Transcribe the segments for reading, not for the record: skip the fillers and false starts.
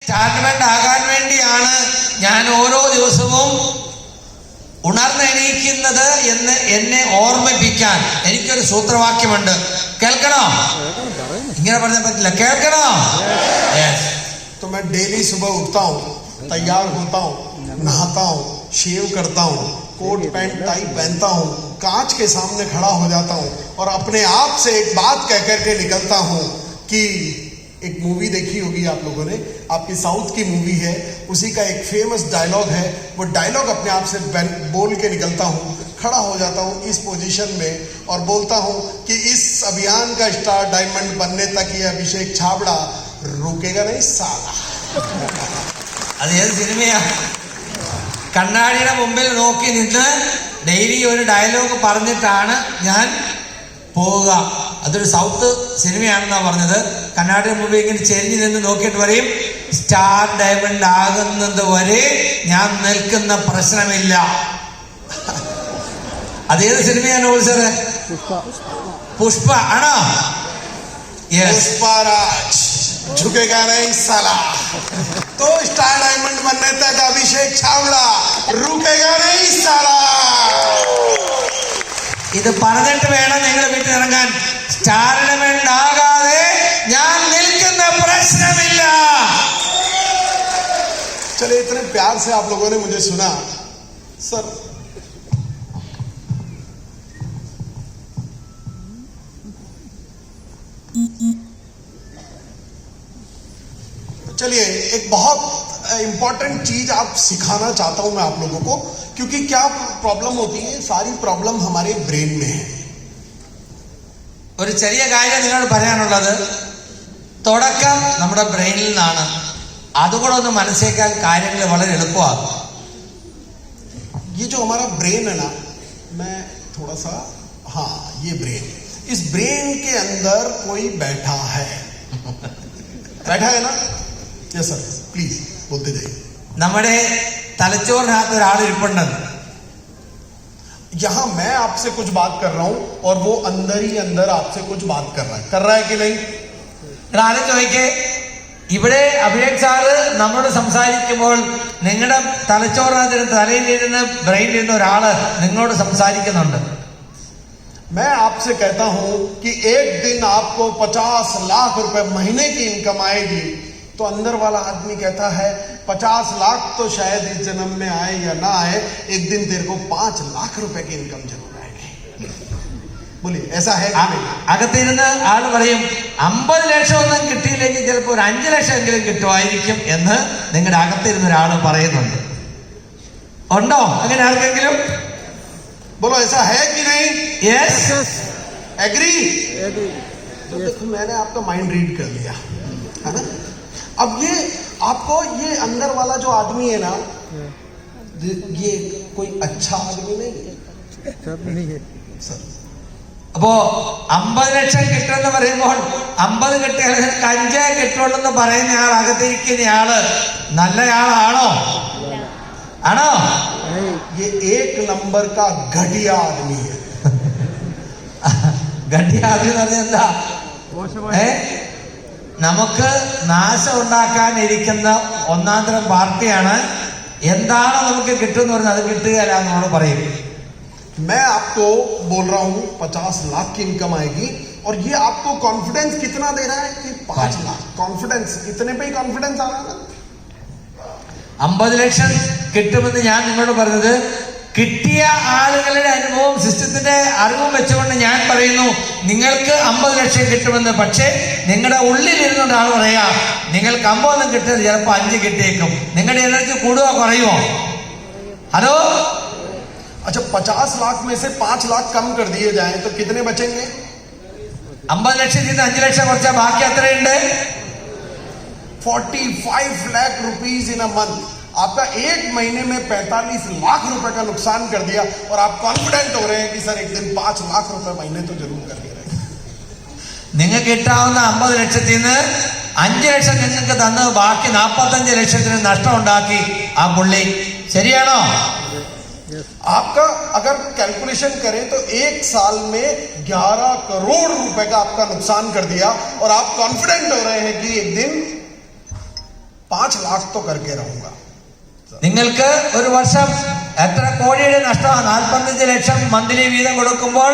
സ്റ്റാർട്ട്മെന്റ് ആകാൻ വേണ്ടിയാണ് ഞാൻ ഓരോ ദിവസവും ഉണർന്നെണീക്കുന്നത് എന്ന് എന്നെ ഓർമ്മിപ്പിക്കാൻ എനിക്കൊരു സൂത്രവാക്യമുണ്ട്. കേൾക്കണോ? ഇങ്ങനെ പറഞ്ഞാൽ പറ്റില്ല. കേൾക്കണോ? तो मैं डेली सुबह उठता हूँ, तैयार होता हूँ, नहाता हूँ, शेव करता हूँ, कोट पैंट टाई पहनता हूँ, कांच के सामने खड़ा हो जाता हूँ और अपने आप से एक बात कह करके निकलता हूँ कि एक मूवी देखी होगी आप लोगों ने, आपकी साउथ की मूवी है, उसी का एक फेमस डायलॉग है, वो डायलॉग अपने आप से बोल के निकलता हूँ, खड़ा हो जाता हूँ इस पोजीशन में और बोलता हूँ कि इस अभियान का स्टार डायमंड बनने तक ये अभिषेक छाबड़ा रुकेगा नहीं साला. അത് ഏത് സിനിമയാ? കണ്ണാടിയുടെ മുമ്പിൽ നോക്കി നിന്ന് ഡെയിലി ഒരു ഡയലോഗ് പറഞ്ഞിട്ടാണ് ഞാൻ പോവുക. അതൊരു സൗത്ത് സിനിമയാണെന്നാ പറഞ്ഞത്. കണ്ണാടിയുടെ മുമ്പിൽ ഇങ്ങനെ ചെരിഞ്ഞു നിന്ന് നോക്കിയിട്ട് പറയും, സ്റ്റാർ ഡയമണ്ട് ആകുന്നത് വരെ ഞാൻ നിൽക്കുന്ന പ്രശ്നമില്ല. അതേത് സിനിമയാണ് സാറേ? പുഷ്പ ആണോ? पुष्पराज झुकेगा नहीं साला. तो स्टार डायमंड बनने तक अभिषेक छाबड़ा रुकेगा नहीं साला. ഇത് പറഞ്ഞിട്ട് വേണം നിങ്ങൾ വീട്ടിൽ ഇറങ്ങാൻ. സ്റ്റാർ ഡയമണ്ട് ആകാതെ ഞാൻ നിൽക്കുന്ന പ്രശ്നമില്ല. चलिए, इतने प्यार से आप लोगों ने मुझे सुना सर. चलिए, एक बहुत इंपॉर्टेंट चीज आप सिखाना चाहता हूं मैं आप लोगों को, क्योंकि क्या प्रॉब्लम होती है, सारी प्रॉब्लम हमारे ब्रेन में है. ഒരു ചെറിയ കാര്യം നിങ്ങളോട് പറയാനുള്ളത്, തുടക്കം നമ്മുടെ ബ്രെയിനിൽ നിന്നാണ്. അതുകൂടെ ഒന്ന് മനസ്സിലാക്കാൻ കാര്യങ്ങൾ വളരെ എളുപ്പമാകും. ये जो हमारा ब्रेन है ना, मैं थोड़ा सा, हाँ, ये ब्रेन, इस ब्रेन के अंदर कोई बैठा है. बैठा है ना? यस सर, प्लीज बोलते जाइए. നമ്മുടെ തലച്ചോറിനകത്ത് ഒരാൾ ഇരിപ്പുണ്ട്. यहां मैं आपसे कुछ बात कर रहा हूं और वो अंदर ही अंदर आपसे कुछ बात कर रहा है कि नहीं? ആരും ചോദിക്കേ, ഇവിടെ അഭിഷേക് സാറ് നമ്മളോട് സംസാരിക്കുമ്പോൾ നിങ്ങളുടെ തലച്ചോറിനകത്ത് തലയിലിരുന്ന് ബ്രെയിനിലിരുന്ന ഒരാള് നിങ്ങളോട് സംസാരിക്കുന്നുണ്ട്. मैं आपसे कहता हूं कि एक दिन आपको 50 लाख रुपए महीने की इनकम आएगी, तो अंदर वाला आदमी कहता है 50 लाख तो शायद इस जन्म में आए या ना आए, एक दिन तेरे को 5 लाख रुपए की इनकम जरूर आएगी. बोलिए, ऐसा है कि नहीं? അകത്തിരുന്ന് ആള് പറയും, 50 ലക്ഷം ഒന്നും കിട്ടിയില്ലെങ്കിൽ ചിലപ്പോൾ ഒരു 5 ലക്ഷം എങ്കിലും കിട്ടുമായിരിക്കും എന്ന് നിങ്ങളുടെ അകത്തിരുന്ന ഒരാള് പറയുന്നുണ്ട്. ഉണ്ടോ അങ്ങനെ ആർക്കെങ്കിലും? बोलो, ऐसा है कि नहीं? യെസ്. एग्री? तो देखो, मैंने आपका माइंड रीड कर लिया है ना. अब ये आपको, ये अंदर वाला जो आदमी है ना, ये कोई अच्छा आदमी नहीं है सर. അപ്പോ 50 ലക്ഷം കിട്ടുമെന്ന് പറയുമ്പോൾ 50 കിട്ടിയാൽ 5 കിട്ടുള്ളൂ പറയുന്ന ആൾ, അകത്തിരിക്കുന്ന ആള് നല്ലയാളാണോ? ആണോ? ये एक नंबर का घटिया आदमी है. ഘട്ടിയ ആദ്യം പറഞ്ഞ എന്താ? നമുക്ക് നാശം ഉണ്ടാക്കാനിരിക്കുന്ന ഒന്നാം തരം പാർട്ടിയാണ്. എന്താണ് നമുക്ക് കിട്ടുമെന്ന് പറഞ്ഞാൽ അത് കിട്ടുകയല്ല നമ്മൾ പറയും. मैं आपको बोल रहा हूं 50 लाख की इनकम आएगी, और ये आपको कॉन्फिडेंस कितना दे रहा है कि 5 लाख. कॉन्फिडेंस इतने पे ही कॉन्फिडेंस आ रहा है ना. 50 ലക്ഷം കിട്ടുമെന്ന് ഞാൻ നിങ്ങളോട് പറഞ്ഞത് കിട്ടിയ ആളുകളുടെ അനുഭവം, സിസ്റ്റത്തിന്റെ അറിവും വെച്ചുകൊണ്ട് ഞാൻ പറയുന്നു നിങ്ങൾക്ക് 50 ലക്ഷം കിട്ടുമെന്ന്. പക്ഷേ നിങ്ങളുടെ ഉള്ളിൽ ഇരുന്നുകൊണ്ട് ആൾ പറയാ നിങ്ങൾക്ക് 50 ഒന്നും കിട്ടിയത് ചിലപ്പോൾ 5 കിട്ടിയേക്കും. നിങ്ങളുടെ എനർജി കൂടുകയോ കുറയുമോ? ഹലോ. अच्छा, 50 लाख में से 5 लाख कम कर दिए जाए तो कितने बचेंगे? 50 ലക്ഷത്തിൽ നിന്ന് 5 ലക്ഷം കുറച്ചാൽ ബാക്കി എത്രയുണ്ട്? 45 lakh rupees in a month. आपका एक महीने में 45 लाख रुपए का नुकसान कर दिया, और आप कॉन्फिडेंट हो रहे हैं कि सर एक दिन 5 लाख रुपए महीने तो जरूर कर दे रहे हैं. നിങ്ങൾക്ക് കിട്ടാവുന്ന 50 ലക്ഷത്തിൽ നിന്ന് 5 ലക്ഷം നിങ്ങൾക്ക് തന്ന് ബാക്കി 45 ലക്ഷത്തിന് നഷ്ടം ഉണ്ടാക്കി ആ പുള്ളി. ശരിയാണോ? आपका अगर कैलकुलेशन करें तो एक साल में 11 करोड़ रुपए का आपका नुकसान कर दिया, और आप कॉन्फिडेंट हो रहे हैं कि एक दिन 5 लाख तो करके रहूंगा. നിങ്ങൾക്ക് ഒരു വർഷം എത്ര കോടിയുടെ നഷ്ടമാണ്? 45 ലക്ഷം മന്ത്ലി വീതം കൊടുക്കുമ്പോൾ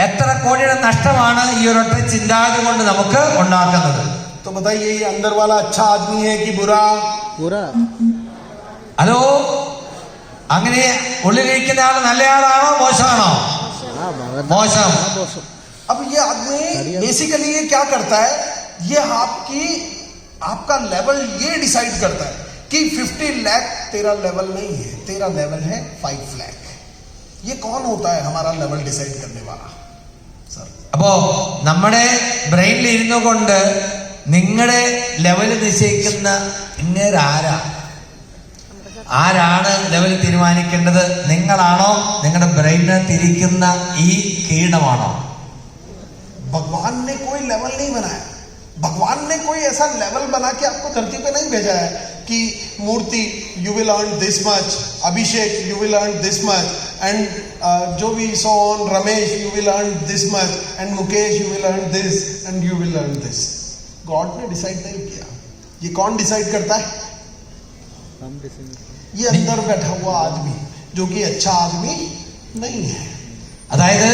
എത്ര കോടിയുടെ നഷ്ടമാണ് ഈ ഒരൊറ്റ ചിന്താഗതി കൊണ്ട് നമുക്ക് ഉണ്ടാക്കുന്നത്? तो बताइए ये अंदर वाला अच्छा आदमी है कि बुरा? ഹലോ, അങ്ങനെ ഉള്ളിലിരിക്കുന്ന ആൾ നല്ലയാളാണോ മോശമാണോ? മോശം. अब ये आदमी बेसिकली ये क्या करता है, ये आपका लेवल ये डिसाइड करता है कि 50 लाख तेरा लेवल नहीं है, तेरा लेवल है 5 लाख. ये कौन होता है हमारा लेवल डिसाइड करने वाला? सर, അപ്പോ നമ്മുടെ ബ്രെയിനിൽ ഇരുന്നു കൊണ്ട് നിങ്ങളുടെ ലെവൽ നിശ്ചയിക്കുന്ന ആരാണ് ലെവൽ തീരുമാനിക്കേണ്ടത്? നിങ്ങളാണോ നിങ്ങളുടെ ബ്രെയിനെ തിരിക്കുന്ന ഈ കീടമാണോ? भगवान ने कोई लेवल नहीं बनाया. भगवान ने कोई ऐसा लेवल बना के आपको धरती पे नहीं भेजा है कि Murthy you will earn this much, Abhishek you will earn this much, and जो भी so on, Ramesh you will earn this much, and Mukesh you will earn this, and you will earn this. God ने डिसाइड नहीं किया. ये कौन डिसाइड करता है? ये अंदर बैठा हुआ आदमी जो कि अच्छा आदमी नहीं है. അതായത്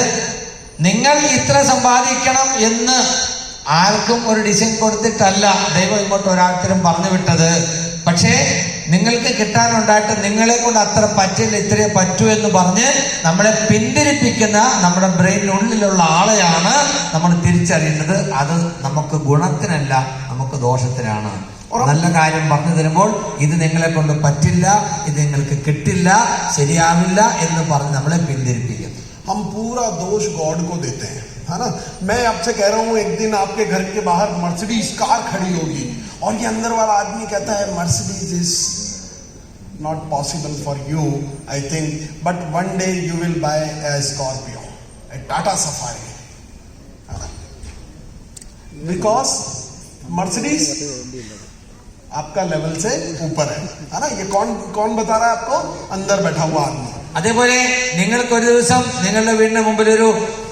നിങ്ങൾ ഇത്ര സമ്പാദിക്കണം എന്ന് ആർക്കും ഒരു ഡിസിഷൻ കൊടുത്തിട്ടല്ല ദൈവം ഇങ്ങോട്ട് ഒരാൾക്കും പറഞ്ഞു വിട്ടത്. പക്ഷേ നിങ്ങൾക്ക് കിട്ടാനുണ്ടായിട്ട് നിങ്ങളെ കൊണ്ട് അത്ര പറ്റില്ല, ഇത്രേ പറ്റൂ എന്ന് പറഞ്ഞ് നമ്മളെ പിന്തിരിപ്പിക്കുന്ന നമ്മുടെ ബ്രെയിനിനുള്ളിലുള്ള ആളെയാണ് നമ്മൾ തിരിച്ചറിയേണ്ടത്. അത് നമുക്ക് ഗുണത്തിനല്ല, നമുക്ക് ദോഷത്തിനാണ്. നല്ല കാര്യം പറഞ്ഞു തരുമ്പോൾ ഇത് നിങ്ങളെ കൊണ്ട് പറ്റില്ല, ഇത് നിങ്ങൾക്ക് കിട്ടില്ല, ശരിയാവില്ല എന്ന് പറഞ്ഞ് നമ്മളെ പിന്തിരിപ്പിക്കും. हम पूरा दोष गॉड को देते हैं, है ना. मैं आपसे कह रहा हूं एक दिन आपके घर के बाहर मर्सिडीज कार खड़ी होगी और ये अंदर वाला आदमी कहता है Mercedes is not possible for you I think, but one day you will buy A Scorpio, A Tata safari, because Mercedes आपका लेवल से ऊपर है ना. ये कौन बता रहा है आपको? अंदर बैठा हुआ आदमी. അതേപോലെ നിങ്ങൾക്ക് ഒരു ദിവസം നിങ്ങളുടെ വീടിന് മുമ്പിൽ ഒരു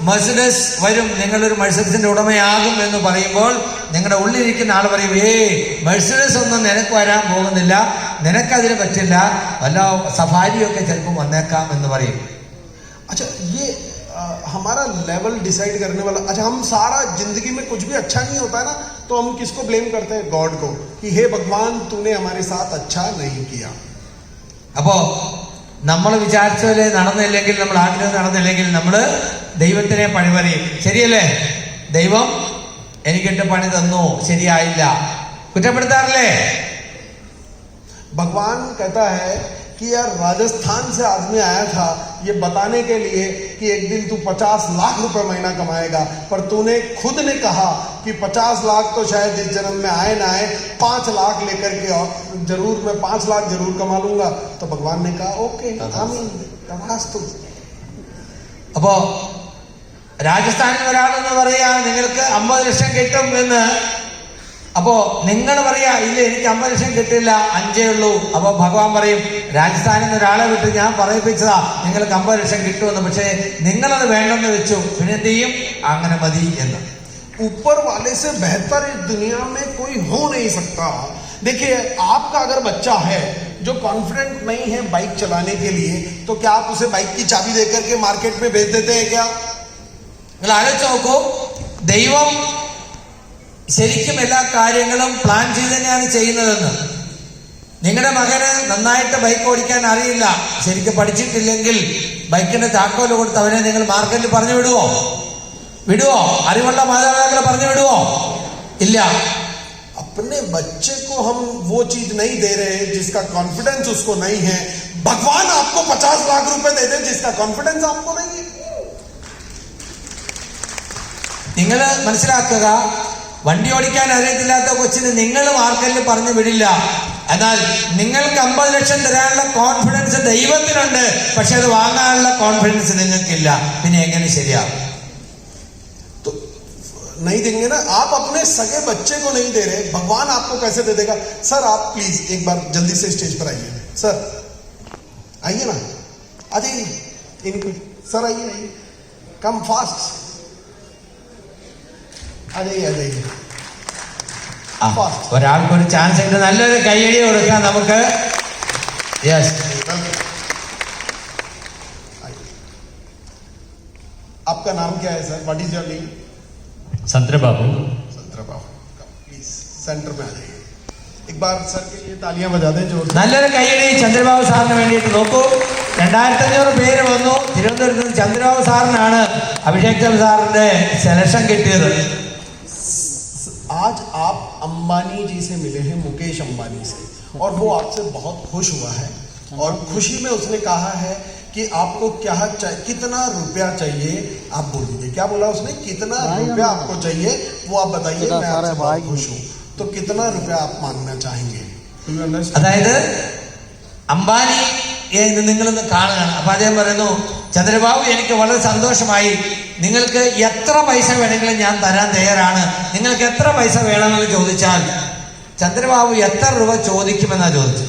മെഴ്സിഡസ് വരും, നിങ്ങളൊരു മെഴ്സിഡസിന്റെ ഉടമയാകും എന്ന് പറയുമ്പോൾ നിങ്ങളുടെ ഉള്ളിലിരിക്കുന്ന ആൾ പറയും, മെഴ്സിഡസ് ഒന്നും നിനക്ക് വരാൻ പോകുന്നില്ല, നിനക്കതിന് പറ്റില്ല, വല്ല സഫാരിയൊക്കെ ചിലപ്പോൾ വന്നേക്കാം എന്ന് പറയും. अच्छा, ये हमारा लेवल डिसाइड करने वाला. अच्छा, हम सारा जिंदगी में कुछ भी अच्छा नहीं होता है ना, तो हम किसको ब्लेम करते हैं? गॉड को, कि हे भगवान तूने हमारे साथ अच्छा नहीं किया. അപ്പോ നമ്മൾ വിചാരിച്ച പോലെ നടന്നില്ലെങ്കിൽ, നമ്മൾ ആഗ്രഹം നടന്നില്ലെങ്കിൽ നമ്മൾ ദൈവത്തിനെ പണി പറയും. ശരിയല്ലേ? ദൈവം എനിക്കിട്ട് പണി തന്നു, ശരിയായില്ല, കുറ്റപ്പെടുത്താറില്ലേ? भगवान कहता है कि यार राजस्थान से आदमी आया था ये बताने के लिए कि एक दिन तू 50 लाख रुपए महीना कमाएगा, पर तूने खुद ने कहा कि 50 लाख तो शायद इस जन्म में आए ना आए, 5 लाख लेकर के और जरूर मैं 5 लाख जरूर कमा लूंगा. तो भगवान ने कहा ओके, आमीन, तथास्तु. അപ്പോ രാജസ്ഥാനിൽ ഒരാളെന്ന് പറയാ നിങ്ങൾക്ക് 50 ലക്ഷം കിട്ടും എന്ന്. അപ്പോ നിങ്ങൾ പറയാ ഇല്ല എനിക്ക് 50 ലക്ഷം കിട്ടില്ല, 5 ഉള്ളൂ. അപ്പൊ ഭഗവാൻ പറയും രാജസ്ഥാനിൽ നിന്ന് ഒരാളെ വിട്ട് ഞാൻ പറയിപ്പിച്ചതാ നിങ്ങൾക്ക് 50 ലക്ഷം കിട്ടുമെന്ന്, പക്ഷേ നിങ്ങളത് വേണ്ടെന്ന് വെച്ചു, പിന്നെ എന്ത് ചെയ്യും? അങ്ങനെ മതി എന്ന്. ऊपर वाले से बेहतर इस दुनिया में कोई हो नहीं सकता. देखिए, आपका अगर बच्चा है जो कॉन्फिडेंट नहीं है बाइक चलाने के लिए, तो क्या आप उसे बाइक की चाबी देकर के मार्केट में भेज देते हैं क्या? നിങ്ങൾ ആലോചിച്ച് നോക്കൂ, ദൈവം ശരിക്കും എല്ലാ കാര്യങ്ങളും പ്ലാൻ ചെയ്ത് തന്നെയാണ് ചെയ്യുന്നതെന്ന്. നിങ്ങളുടെ മകന് നന്നായിട്ട് ബൈക്ക് ഓടിക്കാൻ അറിയില്ല, ശരിക്കും പഠിച്ചിട്ടില്ലെങ്കിൽ ബൈക്കിന്റെ താക്കോല് കൊടുത്ത് അവനെ നിങ്ങൾ മാർക്കറ്റിൽ പറഞ്ഞു വിടുവോ? അറിവുള്ള മാതാപിതാക്കളെ പറഞ്ഞു വിടുവോ? ഇല്ല. अपने बच्चे को हम वो चीज नहीं दे रहे जिसका कॉन्फिडेंस उसको नहीं है. भगवान आपको 50 लाख रुपए दे दे जिसका कॉन्फिडेंस आपको नहीं है. നിങ്ങൾ മനസ്സിലാക്കുക, വണ്ടി ഓടിക്കാൻ അറിയത്തില്ലാത്ത കൊച്ചിന് നിങ്ങൾ മാർക്കറ്റിൽ പറഞ്ഞു വിടില്ല. എന്നാൽ നിങ്ങൾക്ക് 50 ലക്ഷം തരാനുള്ള കോൺഫിഡൻസ് ദൈവത്തിനുണ്ട്, പക്ഷെ അത് വാങ്ങാനുള്ള കോൺഫിഡൻസ് നിങ്ങൾക്കില്ല. പിന്നെ എങ്ങനെ ശരിയാവും? नहीं देंगे ना. आप अपने सगे बच्चे को नहीं दे रहे, भगवान आपको कैसे दे देगा? सर आप प्लीज एक बार जल्दी से स्टेज पर आइए. सर आइए ना, आ जाइए. सर आइए, कम फास्ट, आ जाइए. ഒരാൾക്കൊരു ചാൻസ് ഉണ്ട്. നല്ലൊരു കൈയടി കൊടുക്കാം നമുക്ക്. യെസ്. आपका नाम क्या है sir? What is your name? संतरे बाबू. संतरा बाबू, प्लीज सेंटर में आ जाइए. एक बार सर के लिए तालियां बजा दें जोर से. നല്ലൊരു കൈയടി ചന്ദ്രബാബു സാറിന് വേണ്ടിയിട്ട്. നോക്കൂ, 2500 പേര് വന്നു. തിരുവനന്തപുരത്ത് നിന്ന് ചന്ദ്രബാബു സാറിനാണ് അഭിഷേക് ചന്ദ്ര സാറിന്റെ സെലക്ഷൻ കിട്ടിയത്. आज आप अंबानी जी से मिले हैं, मुकेश अंबानी से, और वो आपसे बहुत खुश हुआ है. और खुशी में उसने कहा है कि आपको क्या चाहिए, कितना रुपया चाहिए आप बोल दीजिए. क्या बोला उसने? कितना रुपया आपको चाहिए वो आप बताइए. मैं आपसे बहुत खुश हूँ. तो कितना रुपया आप मांगना चाहेंगे? അതായത് അംബാനി നിങ്ങളൊന്ന് കാണുകയാണ്. അപ്പൊ അദ്ദേഹം പറയുന്നു, ചന്ദ്രബാബു എനിക്ക് വളരെ സന്തോഷമായി, നിങ്ങൾക്ക് എത്ര പൈസ വേണമെങ്കിലും ഞാൻ തരാൻ തയ്യാറാണ്, നിങ്ങൾക്ക് എത്ര പൈസ വേണമെന്ന് ചോദിച്ചാൽ ചന്ദ്രബാബു എത്ര രൂപ ചോദിക്കുമെന്നാ ചോദിച്ചു.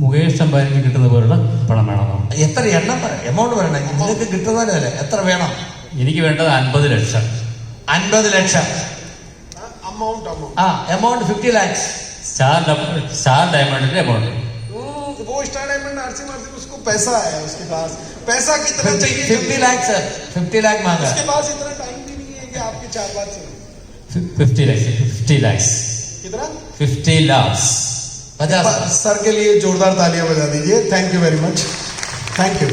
മുകേഷ് അംബാനിക്ക് കിട്ടുന്ന പോലുള്ള പണം വേണം. എത്ര എണ്ണം എമൗണ്ട് പറയണം, നിങ്ങൾക്ക് കിട്ടുന്നതല്ലേ, എത്ര വേണം? എനിക്ക് വേണ്ടത് 50 lakh. 50 lakh. Amount 50 lakhs. Star ഡയമണ്ടിന്റെ എമൗണ്ട്. वो स्टार डायमंड आरसी मारती, उसको पैसा है, उसके पास पैसा कितना चाहिए? 50 लाख सर, 50 लाख मांगा. उसके पास इतना टाइम भी नहीं है कि आपके 4 बात सुने. 50 lakhs. कितना? 50 lakhs. सर के लिए जोरदार तालियां बजा दीजिए. Thank you very much. Thank you.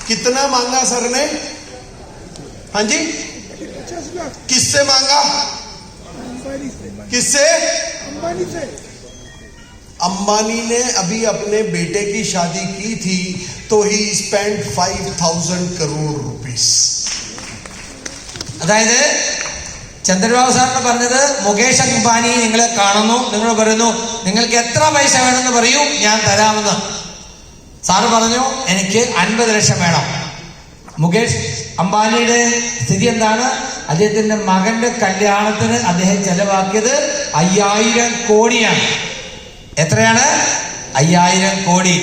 कितना मांगा सर ने? हाँ जी, किससे मांगा? किससे? अंबानी से. अंबानी ने अभी अपने बेटे की शादी की थी तो ही स्पेंड 5,000 करोड़ रुपीस. അതായത് ചന്ദ്രബാബു സാറിന് പറഞ്ഞത്, മുകേഷ് അംബാനി നിങ്ങളെ കാണുന്നു, നിങ്ങൾ പറയുന്നു നിങ്ങൾക്ക് എത്ര പൈസ വേണമെന്ന് പറയൂ, ഞാൻ തരാമെന്ന്. സാറ് പറഞ്ഞു എനിക്ക് 50 ലക്ഷം വേണം. മുകേഷ് അംബാനിയുടെ സ്ഥിതി എന്താണ്? അദ്ദേഹത്തിന്റെ മകന്റെ കല്യാണത്തിന് അദ്ദേഹം ചെലവാക്കിയത് 5000 കോടിയാണ്. എത്രയാണ്? 5000 കോടി.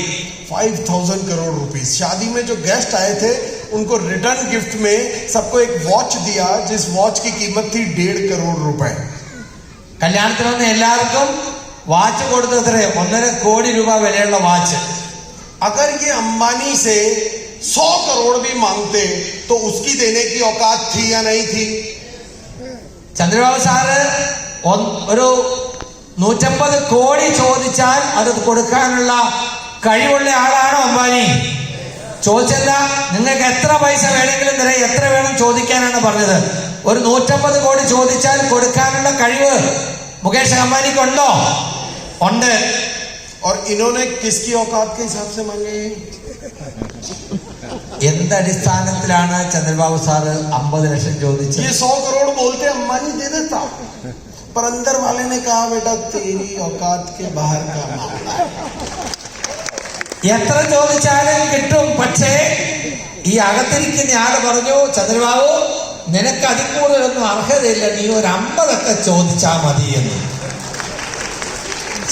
5,000 करोड़ रुपीस. शादी में जो गेस्ट आए थे उनको रिटर्न गिफ्ट में सबको एक वॉच दिया, जिस वॉच की कीमत थी 1.5 करोड़ रुपए. കല്യാണത്തിന് വന്ന എല്ലാവർക്കും വാച്ച് കൊടുത്തത് എത്രയോ? 1.5 കോടി രൂപ വിലയുള്ള വാച്ച്. अगर ये अंबानी से 100 करोड़ भी मांगते तो उसकी देने की औकात थी या नहीं थी? ചന്ദ്രബാബു സാറ് ഒരു 150 കോടി ചോദിച്ചാൽ അത് കൊടുക്കാനുള്ള കഴിവുള്ള ആളാണോ അംബാനി? ചോദിച്ചല്ല, നിങ്ങൾക്ക് എത്ര പൈസ വേണമെങ്കിലും തരാം, എത്ര വേണം ചോദിക്കാനാണ് പറഞ്ഞത്. ഒരു 150 കോടി ചോദിച്ചാൽ കൊടുക്കാനുള്ള കഴിവ് മുകേഷ് അംബാനിക്ക് ഉണ്ടോ? ഉണ്ട്. और इन्होंने किसकी औकात के हिसाब से मांगे? എന്തടിസ്ഥാനത്തിലാണ് ചന്ദ്രബാബു സാറ് 50 ലക്ഷം ചോദിച്ചത്? ये 100 करोड़ बोलते अंबानी दे देता, पर अंदर वाले ने कहा बेटा तेरी औकात के बाहर का मामला है. എത്ര ചോദിച്ചാലും കിട്ടും. പക്ഷേ ഈ അകത്തിരിക്കുന്ന ആള് പറഞ്ഞു, ചന്ദ്രബാബു നിനക്ക് അതിൽ കൂടുതലൊന്നും അർഹതയില്ല, നീ ഒരു 50 ചോദിച്ചാ മതി എന്ന്.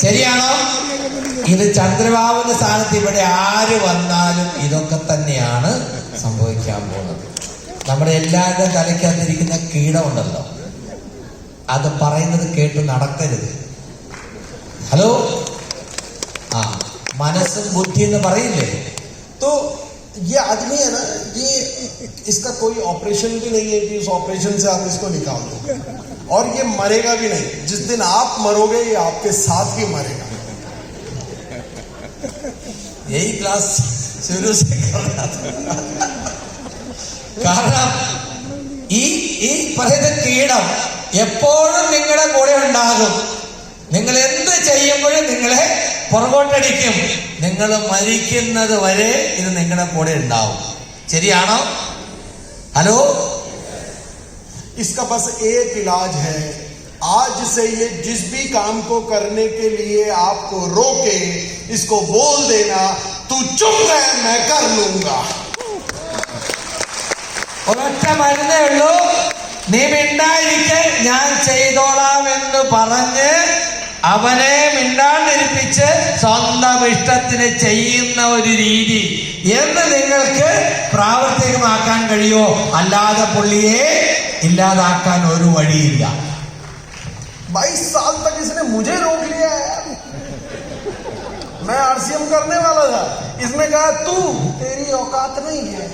ശരിയാണോ? ഇത് ചന്ദ്രബാബുവിന്റെ സ്ഥാനത്ത് ഇവിടെ ആര് വന്നാലും ഇതൊക്കെ തന്നെയാണ് സംഭവിക്കാൻ പോകുന്നത്. നമ്മുടെ എല്ലാവരുടെ തലയ്ക്കകത്തിരിക്കുന്ന കീടമുണ്ടല്ലോ, അത് പറയുന്നത് കേട്ട് നടക്കരുത്. ഹലോ, മനസ്സും ബുദ്ധി എന്ന് പറയില്ലേ? तो ये आदमी है ना, ये इसका कोई ऑपरेशन भी नहीं है कि उस ऑपरेशन से आप इसको निकाल दो, और ये मरेगा भी नहीं. जिस दिन आप मरोगे ये आपके साथ ही मरेगा. यही क्लास शुरू से കാരണം ഈ പറയുന്ന കീടം എപ്പോഴും നിങ്ങളുടെ കൂടെ ഉണ്ടാകും. നിങ്ങൾ എന്ത് ചെയ്യുമ്പോഴും നിങ്ങളെ പുറകോട്ടടിക്കും. നിങ്ങൾ മരിക്കുന്നത് വരെ ഇത് നിങ്ങളുടെ കൂടെ ഉണ്ടാവും. ശരിയാണോ? ഹലോ, इसका बस एक इलाज है. आज से ये जिस भी काम को करने के लिए आपको रोके, इसको बोल देना तू चुप रह मैं कर लूंगा. ഒരൊറ്റ മരുന്നേ ഉള്ളൂ, നീ മിണ്ടായിരിക്കെ ഞാൻ ചെയ്തോളാം എന്ന് പറഞ്ഞ് അവനെ മിണ്ടാണ്ടിരിപ്പിച്ച് സ്വന്തം ഇഷ്ടത്തിന് ചെയ്യുന്ന ഒരു രീതി എന്ന് നിങ്ങൾക്ക് പ്രാവർത്തികമാക്കാൻ കഴിയോ? അല്ലാതെ പുള്ളിയെ ഇല്ലാതാക്കാൻ ഒരു വഴിയില്ല. 22 साल तक इसने मुझे रोक लिया है यार. मैं आरसीएम करने वाला था, इसने कहा तू, तेरी औकात नहीं है,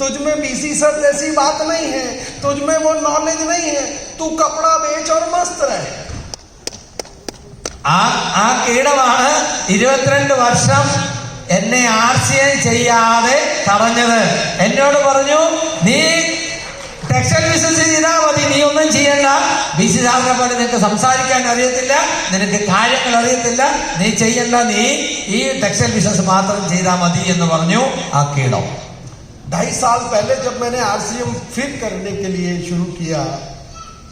तुझ में बीसी सर जैसी बात नहीं है, तुझ में वो नॉलेज नहीं है, तू कपड़ा बेच और मस्त रहे. ആ കീടമാണ് 22 വർഷം എന്നെ RCA ചെയ്യാതെ തടഞ്ഞത്. എന്നോട് പറഞ്ഞു, നീ ടെക്സ്റ്റൈൽ ബിസിനസ് ചെയ്താൽ മതി, നീ ഒന്നും ചെയ്യണ്ട. BC സാറിനെ പോലെ നിനക്ക് സംസാരിക്കാൻ അറിയത്തില്ല, നിനക്ക് കാര്യങ്ങൾ അറിയത്തില്ല, നീ ചെയ്യണ്ട, നീ ഈ ടെക്സ്റ്റൈൽ ബിസിനസ് മാത്രം ചെയ്താൽ മതി എന്ന് പറഞ്ഞു ആ കീടം. 2.5 साल पहले जब मैंने आरसीएम फिर करने के लिए शुरू किया,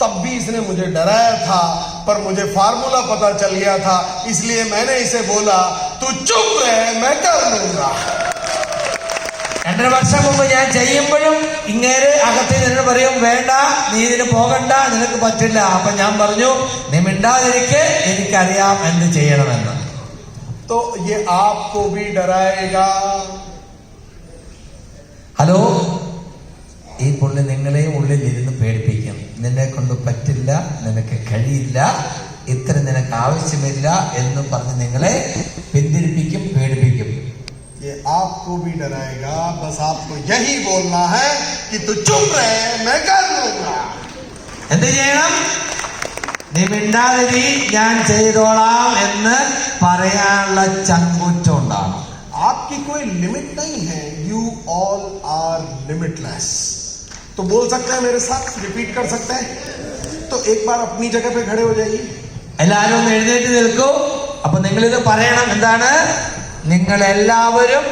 तब भी इसने मुझे डराया था, पर मुझे फार्मूला पता चल गया था, इसलिए मैंने इसे बोला तू चुप रहे, मैं कर लूंगा. 2.5 വർഷം മുമ്പ് ഞാൻ ചെയ്യുമ്പോഴും ഇങ്ങേര് അകത്ത് നിന്ന് പറയും, വേണ്ട, നീ ഇതിന് പോകണ്ട, നിനക്ക് പറ്റില്ല. അപ്പൊ ഞാൻ പറഞ്ഞു, നീ മിണ്ടാതിരിക്കെ, എനിക്കറിയാം എന്ത് ചെയ്യണമെന്ന്. तो ये आपको भी डराएगा. ഹലോ, ഈ പുള്ളി നിങ്ങളെയും ഉള്ളിൽ ഇരുന്ന് പേടിപ്പിക്കും. നിന്നെ കൊണ്ട് പറ്റില്ല, നിനക്ക് കഴിയില്ല, ഇത്ര നിനക്ക് ആവശ്യമില്ല എന്ന് പറഞ്ഞ് നിങ്ങളെ പിന്തിരിപ്പിക്കും, പേടിപ്പിക്കും. ये आपको भी डराएगा. बस आपको यही बोलना है कि तू चुप रहे, मैं कर लूंगा. എന്ത് ചെയ്യണം? നീ മിണ്ടാതിരി, ഞാൻ ചെയ്തോളാം എന്ന് പറയാനുള്ള ചങ്കൂറ്റം ഉണ്ടാണ്. आपकी कोई लिमिट नहीं है. You all are limitless. तो बोल सकते हैं मेरे साथ, रिपीट कर सकते हैं. तो एक बार अपनी जगह पे खड़े हो जाइए. എല്ലാവരും ഒന്ന് എഴുന്നേറ്റ് നിൽക്കൂ. അപ്പൊ നിങ്ങളിത് പറയണം. എന്താണ്? നിങ്ങൾ എല്ലാവരും